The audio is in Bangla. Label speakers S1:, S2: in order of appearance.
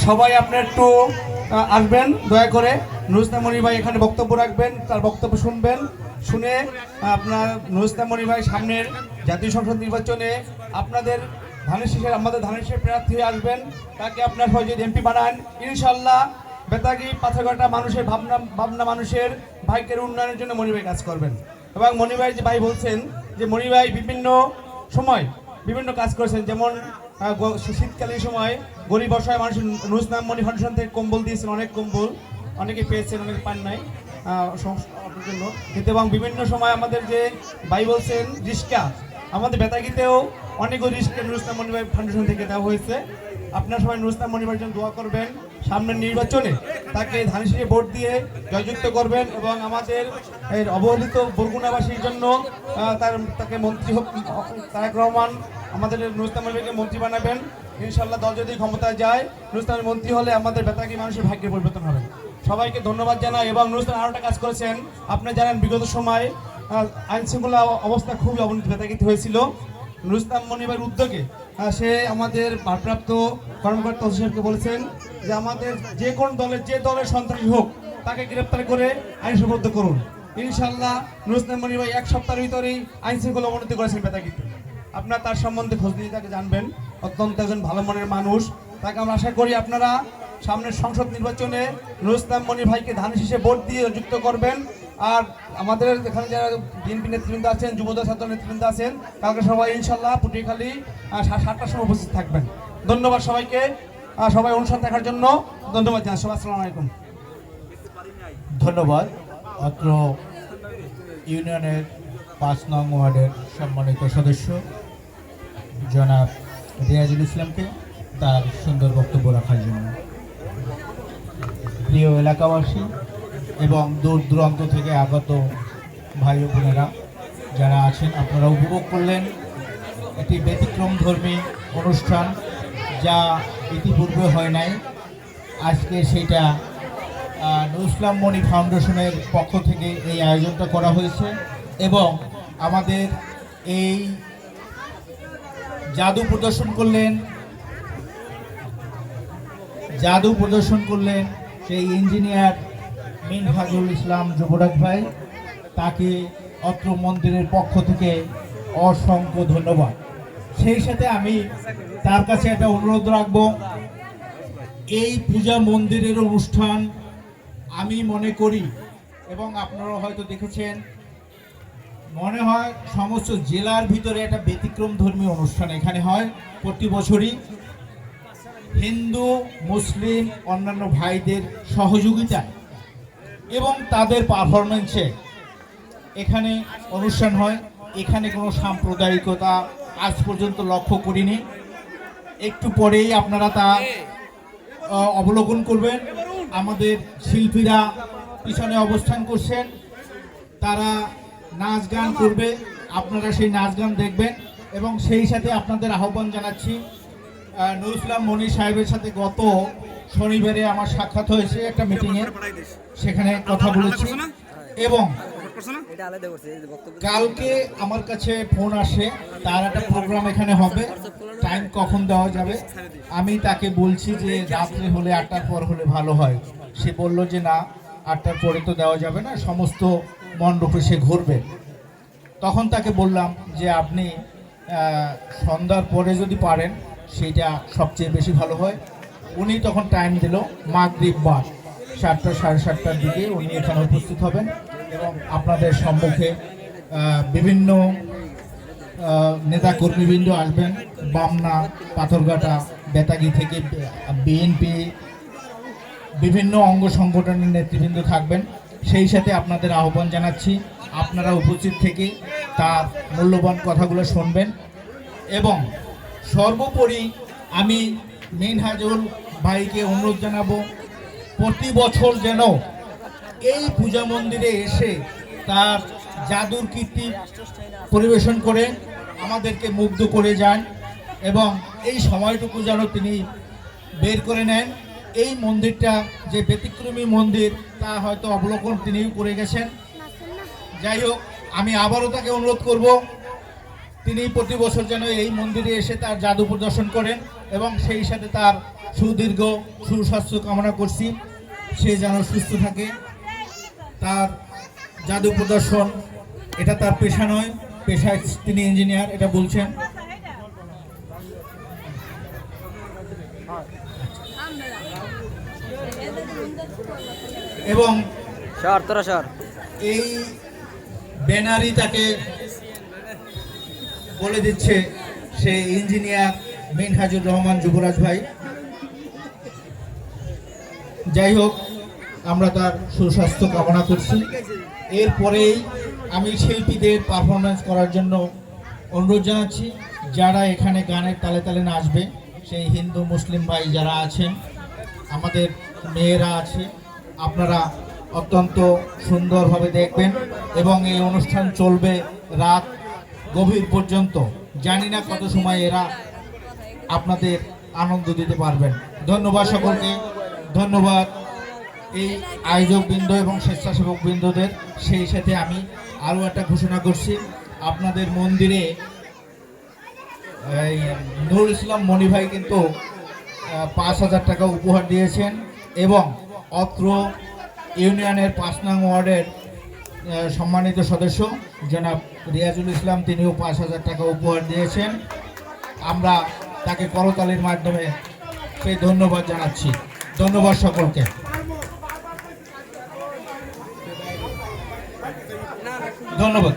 S1: সবাই আপনার একটু আসবেন দয়া করে। নুরুল ইসলাম মনির ভাই এখানে বক্তব্য রাখবেন, তার বক্তব্য শুনবেন। শুনে আপনার নুরুল ইসলাম মনির ভাই সামনের জাতীয় সংসদ নির্বাচনে আপনাদের আমাদের ধানের শীষের প্রার্থী হয়ে আসবেন। তাকে আপনার সবাই যদি এমপি বানান, ইনশাল্লাহ বেতাগী পাথরঘাটা মানুষের ভাবনা মানুষের ভাগ্যের উন্নয়নের জন্য মনির ভাই কাজ করবেন। এবং মনির ভাই যে ভাই বলছেন যে মনির ভাই বিভিন্ন সময় বিভিন্ন কাজ করেছেন, যেমন শীতকালীন সময় গরিব অসহায় মানুষ নুরুল ইসলাম মনির ফাউন্ডেশন থেকে কম্বল দিয়েছেন, অনেক কম্বল অনেকে পেয়েছেন, অনেকে পান নাই জন্য। কিন্তু এবং বিভিন্ন সময় আমাদের যে ভাই বলছেন রিস্কা, আমাদের বেতাগীতেও অনেকগুলো রিস্কা নুরুল ইসলাম মনির ভাই ফাউন্ডেশন থেকে দেওয়া হয়েছে। আপনার সবাই নুরুল ইসলাম মনির ভাইয়ের জন্য দোয়া করবেন, সামনের নির্বাচনে তাকে ধানের শীষে ভোট দিয়ে জয়যুক্ত করবেন এবং আমাদের অবহেলিত বরগুনাবাসীর জন্য তাকে মন্ত্রী তারেক রহমান আমাদের নুরুল ইসলাম মনির ভাইকে মন্ত্রী বানাবেন। ইনশাল্লাহ দল যদি ক্ষমতায় যায়, নুরুল ইসলামের মন্ত্রী হলে আমাদের বেতাগী মানুষের ভাগ্যের পরিবর্তন হবে। সবাইকে ধন্যবাদ জানাই। এবং নুরুল ইসলাম আরও একটা কাজ করেছেন, আপনারা জানেন বিগত সময় আইন শৃঙ্খলা অবস্থা খুবই অবনতি বেতাগীতে হয়েছিল। নুরুল ইসলাম মনির ভাইয়ের উদ্যোগে সে আমাদের ভারপ্রাপ্ত কর্মকর্তা সাহেবকে বলেছেন যে আমাদের যে দলের সন্ত্রাসী হোক তাকে গ্রেপ্তার করে আইন সুবদ্ধ করুন। ইনশাল্লাহ নুরুল ইসলাম মনির ভাই এক সপ্তাহের ভিতরেই আইন শৃঙ্খলা অবনতি করেছেন বেতাগীতে। আপনারা তার সম্বন্ধে খোঁজ নিয়ে তাকে জানবেন, অত্যন্ত একজন ভালো মনের মানুষ। তাকে আমরা আশা করি আপনারা সামনের সংসদ নির্বাচনে নুরুল ইসলাম মনির ভাইকে ধানের শীষে ভোট দিয়ে যুক্ত করবেন। আর আমাদের এখানে যারা বিএনপি নেতৃবৃন্দ আছেন, যুবদল ছাত্র নেতৃবৃন্দ আছেন, কালকে সবাই ইনশাল্লাহ পুটিখালি 7টার সময় উপস্থিত থাকবেন। ধন্যবাদ সবাইকে, সবাই অনুষ্ঠান দেখার জন্য ধন্যবাদ জানাই। আসসালামু আলাইকুম।
S2: ধন্যবাদ অত্র ইউনিয়নের 5 নং ওয়ার্ডের সম্মানিত সদস্য জনাব রিয়াজুল ইসলামকে তার সুন্দর বক্তব্য রাখার জন্য। প্রিয় এলাকাবাসী এবং দূর দূরান্ত থেকে আগত ভাই ও বোনেরা যারা আছেন, আপনারা উপভোগ করলেন একটি ব্যতিক্রমধর্মী অনুষ্ঠান, যা ইতিপূর্বে হয় নাই। আজকে সেটা নুরুল ইসলাম মনির ফাউন্ডেশনের পক্ষ থেকে এই আয়োজনটা করা হয়েছে এবং আমাদের এই জাদু প্রদর্শন করলেন সেই ইঞ্জিনিয়ার মিনহাজুল ইসলাম যুবরাজ ভাই। তাকে অত্র মন্দিরের পক্ষ থেকে অসংখ্য ধন্যবাদ। সেই সাথে আমি তার কাছে একটা অনুরোধ রাখব, এই পূজা মন্দিরের অনুষ্ঠান আমি মনে করি এবং আপনারা হয়তো দেখেছেন, মনে হয় সমস্ত জেলার ভিতরে একটা ব্যতিক্রম ধর্মী অনুষ্ঠান এখানে হয় প্রতি বছরই। হিন্দু মুসলিম অন্যান্য ভাইদের সহযোগিতায় এবং তাদের পারফরমেন্সে এখানে অনুষ্ঠান হয়। এখানে কোনো সাম্প্রদায়িকতা আজ পর্যন্ত লক্ষ্য করিনি। একটু পরেই আপনারা তা অবলোকন করবেন। আমাদের শিল্পীরা পিছনে অবস্থান করছেন, তারা নাচ গান করবে, আপনারা সেই নাচ গান দেখবেন। এবং সেই সাথে আপনাদের আহ্বান জানাচ্ছি, নুরুল ইসলাম মনির সাহেবের সাথে গত শনিবারে আমার সাক্ষাৎ হয়েছে একটা মিটিংয়ে, সেখানে কথা বলেছি এবং কালকে আমার কাছে ফোন আসে তার একটা প্রোগ্রাম এখানে হবে, টাইম কখন দেওয়া যাবে। আমি তাকে বলছি যে রাত্রে হলে 8টার পর হলে ভালো হয়। সে বলল যে না, 8টার পরে তো দেওয়া যাবে না, সমস্ত মণ্ডপে সে ঘুরবে। তখন তাকে বললাম যে আপনি সন্ধ্যার পরে যদি পারেন সেইটা সবচেয়ে বেশি ভালো হয়। উনি তখন টাইম দিল মাগরিব বাদ 7টা সাড়ে 7টার দিকে উনি এখানে উপস্থিত হবেন এবং আপনাদের সম্মুখে বিভিন্ন নেতাকর্মীবৃন্দ আসবেন। বামনা, পাথরঘাটা, বেতাগী থেকে বিএনপি বিভিন্ন অঙ্গ সংগঠনের নেতৃবৃন্দ থাকবেন। সেই সাথে আপনাদের আহ্বান জানাচ্ছি, আপনারা উপস্থিত থেকে তার মূল্যবান কথাগুলো শুনবেন। এবং সর্বোপরি আমি মিনহাজুল ভাইকে অনুরোধ জানাবো, প্রতি বছর যেন এই পূজা মন্দিরে এসে তার জাদুর কীর্তি পরিবেশন করে আমাদেরকে মুগ্ধ করে যান এবং এই সময়টুকু যেন তিনি বের করে নেন। এই মন্দিরটা যে ব্যতিক্রমী মন্দির তা হয়তো অবলোকন তিনিও করে গেছেন। যাই হোক, আমি আবারও তাকে অনুরোধ করব তিনি প্রতি বছর যেন এই মন্দিরে এসে তার জাদু প্রদর্শন করেন এবং সেই সাথে তার সুদীর্ঘ সুস্বাস্থ্য কামনা করছি, সে যেন সুস্থ থাকে। তার জাদু প্রদর্শন এটা তার পেশা নয়, পেশায় তিনি ইঞ্জিনিয়ার, এটা বলছেন। এবং এই ব্যানারই তাকে বলে দিচ্ছে সে ইঞ্জিনিয়ার মিনহাজুর রহমান যুবরাজ ভাই। যাই হোক, আমরা তার সুস্বাস্থ্য কামনা করছি। এরপরেই আমি শিল্পীদের পারফরমেন্স করার জন্য অনুরোধ জানাচ্ছি, যারা এখানে গানের তালে তালে নাচবে, সেই হিন্দু মুসলিম ভাই যারা আছেন, আমাদের মেয়েরা আছে, আপনারা অত্যন্ত সুন্দরভাবে দেখবেন এবং এই অনুষ্ঠান চলবে রাত গভীর পর্যন্ত। জানি না কত সময় এরা আপনাদের আনন্দ দিতে পারবেন। ধন্যবাদ সকলকে, ধন্যবাদ এই আয়োজকবৃন্দ এবং স্বেচ্ছাসেবক বৃন্দদের। সেই সাথে আমি আরও একটা ঘোষণা করছি, আপনাদের মন্দিরে এই নুরুল ইসলাম মনি ভাই কিন্তু 5,000 টাকা উপহার দিয়েছেন এবং অত্র ইউনিয়নের 5 নং ওয়ার্ডের সম্মানিত সদস্য জনাব রিয়াজুল ইসলাম, তিনিও 5,000 টাকা উপহার দিয়েছেন। আমরা তাকে করতালির মাধ্যমে সেই ধন্যবাদ জানাচ্ছি। ধন্যবাদ সকলকে। ধন্যবাদ।